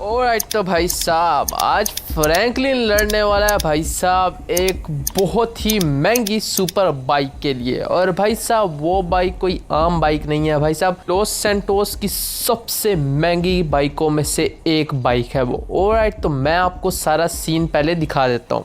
Alright तो भाई साहब आज फ्रैंकलिन लड़ने वाला है भाई साहब एक बहुत ही महंगी सुपर बाइक के लिए। और भाई साहब वो बाइक कोई आम बाइक नहीं है भाई साहब, लॉस सैंटोस की सबसे महंगी बाइकों में से एक बाइक है वो। ऑलराइट तो मैं आपको सारा सीन पहले दिखा देता हूँ।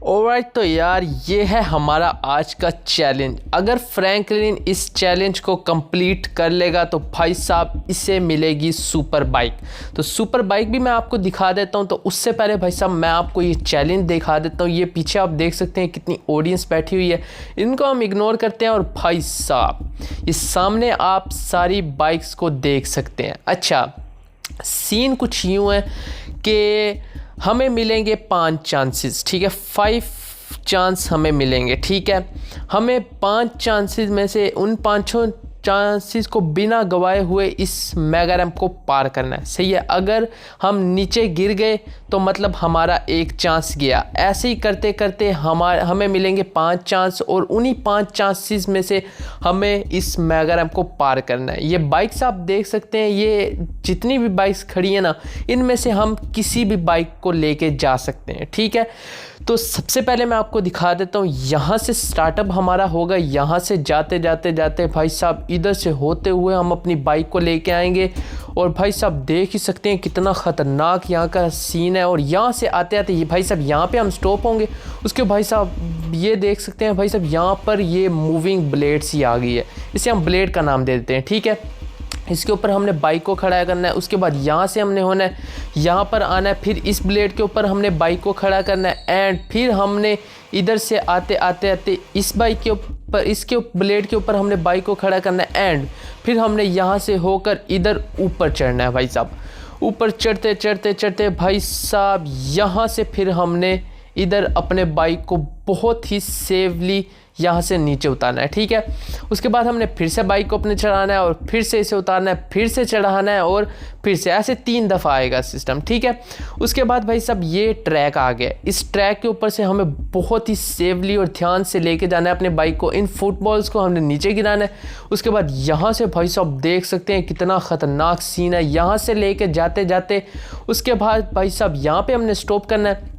ऑलराइट तो यार ये है हमारा आज का चैलेंज। अगर फ्रैंकलिन इस चैलेंज को कंप्लीट कर लेगा तो भाई साहब इसे मिलेगी सुपर बाइक। तो सुपर बाइक भी मैं आपको दिखा देता हूं। तो उससे पहले भाई साहब मैं आपको ये चैलेंज दिखा देता हूं। ये पीछे आप देख सकते हैं कितनी ऑडियंस बैठी हुई है, इनको हम इग्नोर करते हैं। और भाई साहब ये सामने आप सारी बाइक्स को देख सकते हैं। अच्छा सीन कुछ यूँ है कि हमें मिलेंगे 5 चांसेस, ठीक है, 5 चांस हमें मिलेंगे, ठीक है। हमें 5 चांसेस में से उन 5 चांसेस को बिना गवाए हुए इस मेगा रैंप को पार करना है, सही है। अगर हम नीचे गिर गए तो मतलब हमारा एक चांस गया। ऐसे ही करते करते हमें मिलेंगे 5 चांस और उन्हीं 5 चांसेस में से हमें इस मेगा रैंप को पार करना है। ये बाइक्स आप देख सकते हैं, ये जितनी भी बाइक्स खड़ी है ना, इनमें से हम किसी भी बाइक को लेके जा सकते हैं, ठीक है। तो सबसे पहले मैं आपको दिखा देता हूँ, यहाँ से स्टार्टअप हमारा होगा। यहाँ से जाते जाते जाते भाई साहब इधर से होते हुए हम अपनी बाइक को लेके आएंगे। और भाई साहब देख ही सकते हैं कितना ख़तरनाक यहाँ का सीन है। और यहाँ से आते आते ये भाई साहब यहाँ पे हम स्टॉप होंगे। उसके भाई साहब ये देख सकते हैं भाई साहब यहाँ पर ये मूविंग ब्लेड्स ही आ गई है, इसे हम ब्लेड का नाम दे देते हैं, ठीक है। इसके ऊपर हमने बाइक को खड़ा करना है। उसके बाद यहाँ से हमने होना है, यहाँ पर आना है, फिर इस ब्लेड के ऊपर हमने बाइक को खड़ा करना है। एंड फिर हमने इधर से आते आते आते इस बाइक के ऊपर, इसके ब्लेड के ऊपर हमने बाइक को खड़ा करना है। एंड फिर हमने यहाँ से होकर इधर ऊपर चढ़ना है भाई साहब। ऊपर चढ़ते चढ़ते चढ़ते भाई साहब यहाँ से फिर हमने इधर अपने बाइक को बहुत ही सेफली यहाँ से नीचे उतारना है, ठीक है। उसके बाद हमने फिर से बाइक को अपने चढ़ाना है और फिर से इसे उतारना है, फिर से चढ़ाना है और फिर से, ऐसे 3 दफ़ा आएगा सिस्टम, ठीक है। उसके बाद भाई साहब ये ट्रैक आ गया। इस ट्रैक के ऊपर से हमें बहुत ही सेफली और ध्यान से लेके जाना है अपने बाइक को। इन फुटबॉल्स को हमने नीचे गिराना है। उसके बाद यहाँ से भाई साहब देख सकते हैं कितना ख़तरनाक सीन है। यहाँ से लेके जाते जाते उसके बाद भाई साहब यहाँ पर हमने स्टॉप करना है।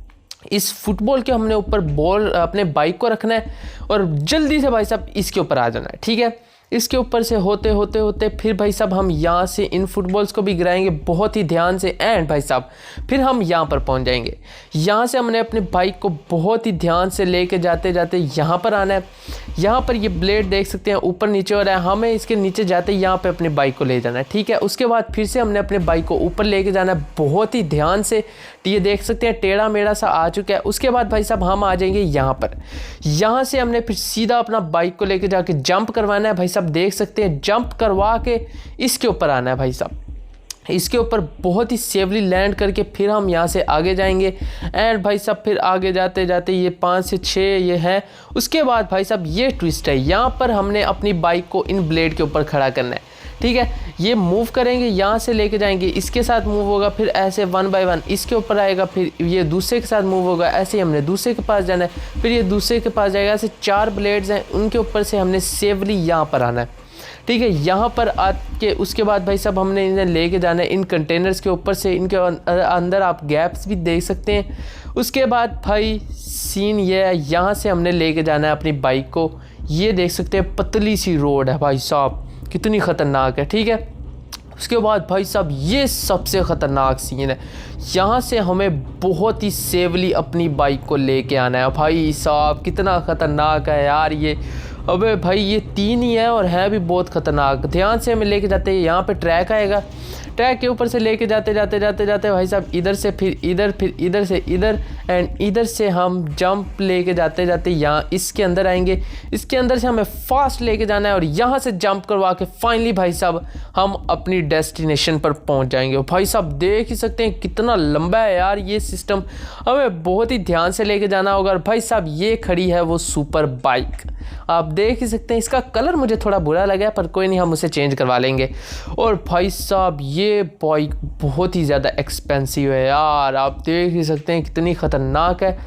इस फुटबॉल के हमने ऊपर बॉल अपने बाइक को रखना है और जल्दी से भाई साहब इसके ऊपर आ जाना है, ठीक है। इसके ऊपर से होते होते होते फिर भाई साहब हम यहाँ से इन फुटबॉल्स को भी गिराएंगे बहुत ही ध्यान से। एंड भाई साहब फिर हम यहाँ पर पहुँच जाएंगे। यहाँ से हमने अपने बाइक को बहुत ही ध्यान से लेके जाते जाते यहाँ पर आना है। यहाँ पर ये ब्लेड देख सकते हैं ऊपर नीचे हो रहा है, हमें इसके नीचे जाते यहाँ पे अपने बाइक को ले जाना है, ठीक है। उसके बाद फिर से हमने अपने बाइक को ऊपर लेके जाना है बहुत ही ध्यान से। ये देख सकते हैं टेढ़ा मेढ़ा सा आ चुका है। उसके बाद भाई साहब हम आ जाएंगे यहाँ पर। यहाँ से हमने फिर सीधा अपना बाइक को लेके जाके जंप करवाना है भाई साहब। देख सकते हैं जंप करवा के इसके ऊपर आना है भाई साहब। इसके ऊपर बहुत ही सेफली लैंड करके फिर हम यहाँ से आगे जाएंगे। एंड भाई साहब फिर आगे जाते जाते ये 5 से 6 ये है। उसके बाद भाई साहब ये ट्विस्ट है, यहाँ पर हमने अपनी बाइक को इन ब्लेड के ऊपर खड़ा करना है, ठीक है। ये मूव करेंगे, यहाँ से लेके जाएंगे, इसके साथ मूव होगा, फिर ऐसे 1 बाय 1 इसके ऊपर आएगा, फिर ये दूसरे के साथ मूव होगा, ऐसे ही हमने दूसरे के पास जाना है, फिर ये दूसरे के पास जाएगा। ऐसे 4 ब्लेड्स हैं, उनके ऊपर से हमने सेफली यहाँ पर आना है, ठीक है। यहाँ पर आके उसके बाद भाई साहब हमने इन्हें लेके जाना है इन कंटेनर्स के ऊपर से। इनके अंदर आप गैप्स भी देख सकते हैं। उसके बाद भाई सीन ये है, यहाँ से हमने लेके जाना है अपनी बाइक को। ये देख सकते हैं पतली सी रोड है भाई साहब, कितनी ख़तरनाक है, ठीक है। उसके बाद भाई साहब ये सबसे ख़तरनाक सीन है, यहाँ से हमें बहुत ही सेफली अपनी बाइक को लेके आना है भाई साहब। कितना ख़तरनाक है यार ये। अबे भाई ये 3 ही है और है भी बहुत ख़तरनाक। ध्यान से हमें लेके जाते हैं, यहाँ पे ट्रैक आएगा, ट्रैक के ऊपर से लेके जाते जाते जाते जाते भाई साहब इधर से फिर इधर, फिर इधर से इधर, एंड इधर से हम जंप लेके जाते जाते यहाँ इसके अंदर आएंगे। इसके अंदर से हमें फास्ट लेके जाना है और यहाँ से जंप करवा के फाइनली भाई साहब हम अपनी डेस्टिनेशन पर पहुँच जाएंगे। भाई साहब देख ही सकते हैं कितना लंबा है यार ये सिस्टम, हमें बहुत ही ध्यान से लेके जाना होगा। और भाई साहब ये खड़ी है वो सुपर बाइक, आप देख ही सकते हैं। इसका कलर मुझे थोड़ा बुरा लगा पर कोई नहीं, हम उसे चेंज करवा लेंगे। और भाई साहब ये ये बाइक बहुत ही ज़्यादा एक्सपेंसिव है यार, आप देख ही सकते हैं कितनी ख़तरनाक है।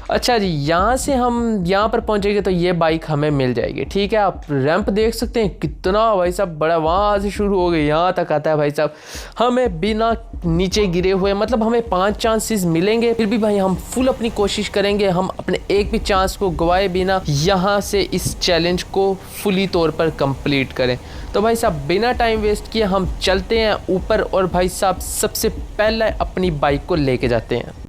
अच्छा जी, यहाँ से हम यहाँ पर पहुँचेंगे तो ये बाइक हमें मिल जाएगी, ठीक है। आप रैंप देख सकते हैं कितना भाई साहब बड़ा, वहाँ से शुरू हो गई यहाँ तक आता है भाई साहब। हमें बिना नीचे गिरे हुए, मतलब हमें 5 चांसेस मिलेंगे, फिर भी भाई हम फुल अपनी कोशिश करेंगे, हम अपने एक भी चांस को गवाए बिना यहाँ से इस चैलेंज को फुली तौर पर कंप्लीट करें। तो भाई साहब बिना टाइम वेस्ट किए हम चलते हैं ऊपर और भाई साहब सबसे पहले अपनी बाइक को लेके जाते हैं।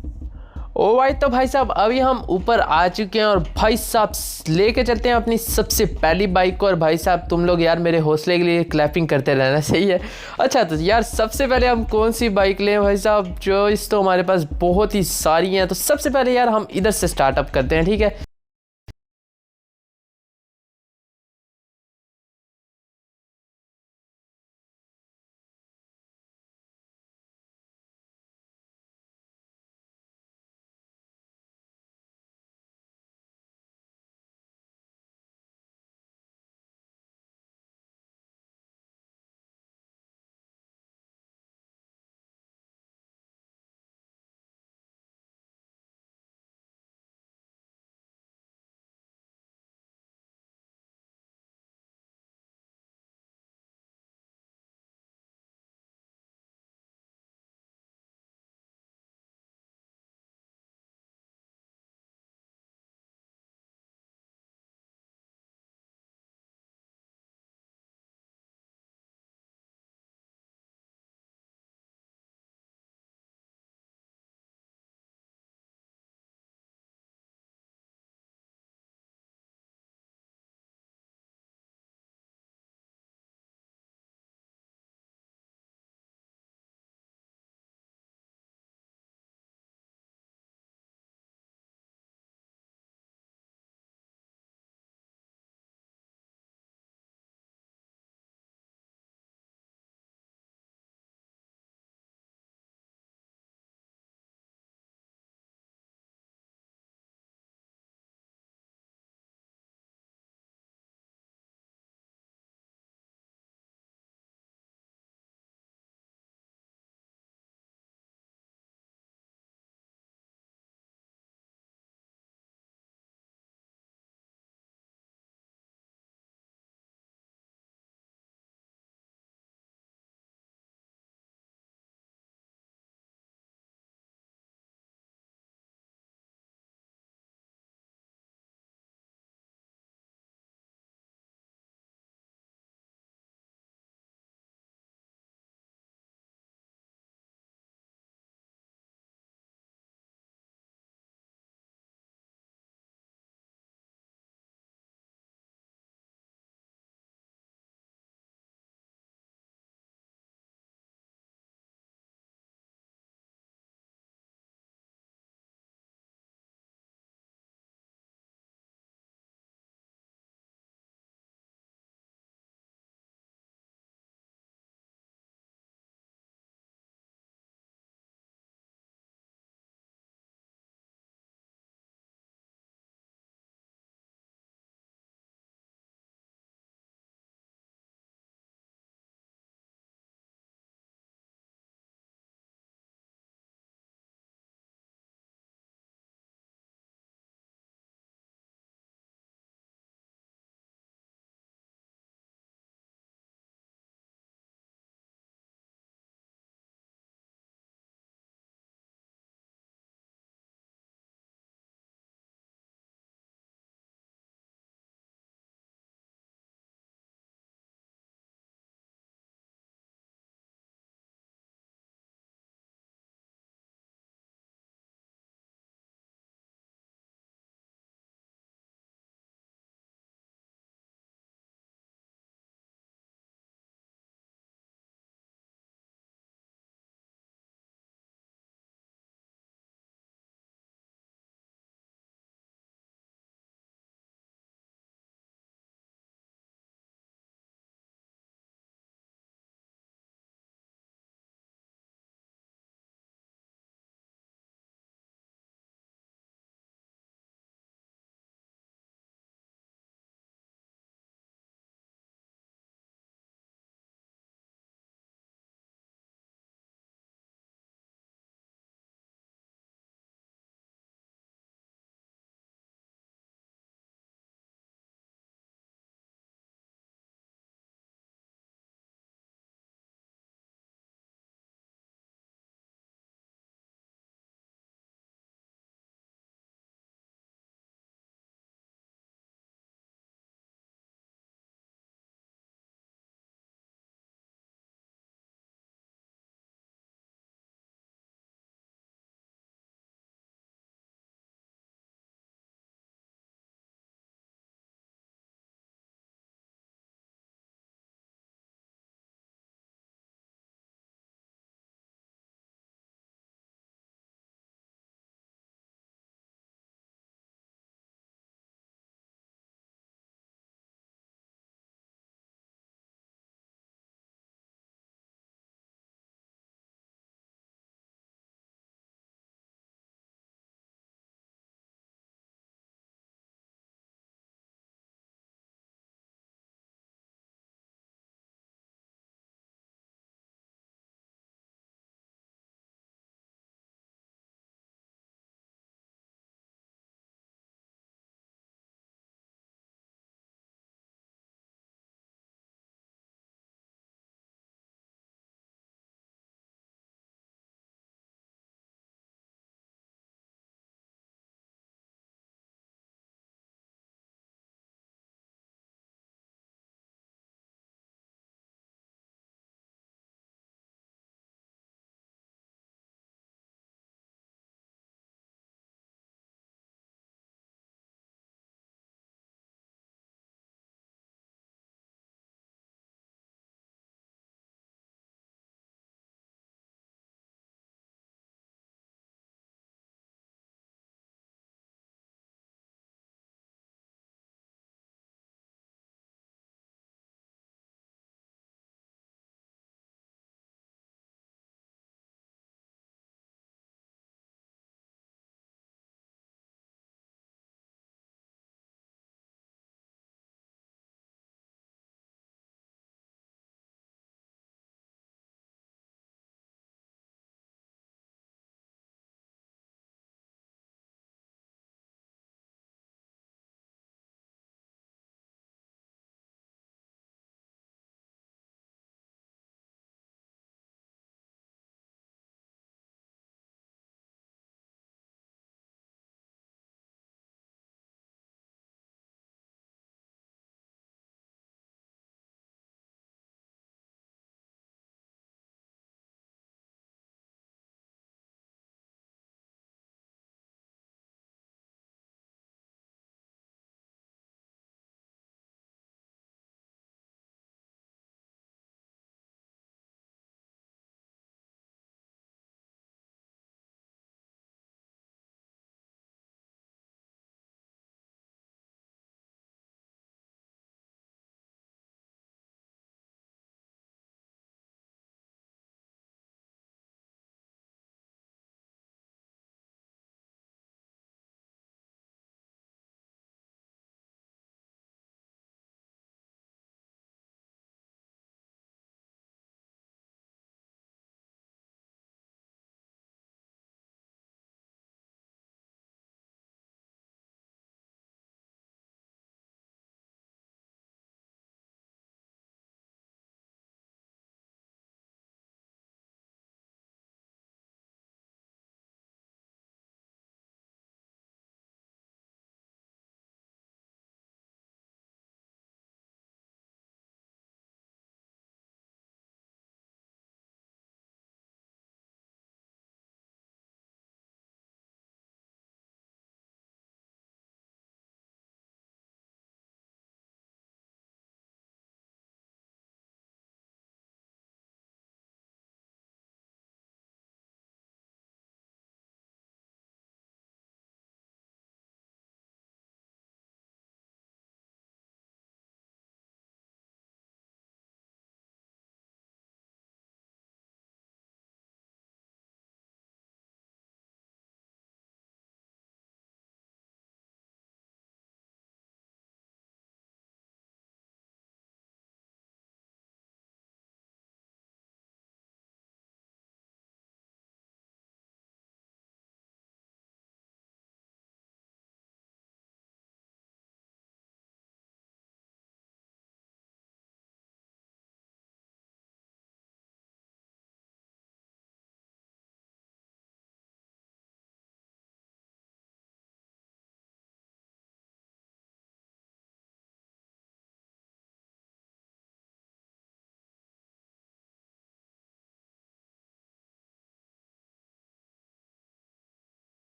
ओ भाई, तो भाई साहब अभी हम ऊपर आ चुके हैं और भाई साहब लेके चलते हैं अपनी सबसे पहली बाइक को। और भाई साहब तुम लोग यार मेरे हौसले के लिए क्लैपिंग करते रहना, सही है। अच्छा तो यार सबसे पहले हम कौन सी बाइक लें भाई साहब, चॉइस तो हमारे पास बहुत ही सारी हैं। तो सबसे पहले यार हम इधर से स्टार्टअप करते हैं, ठीक है।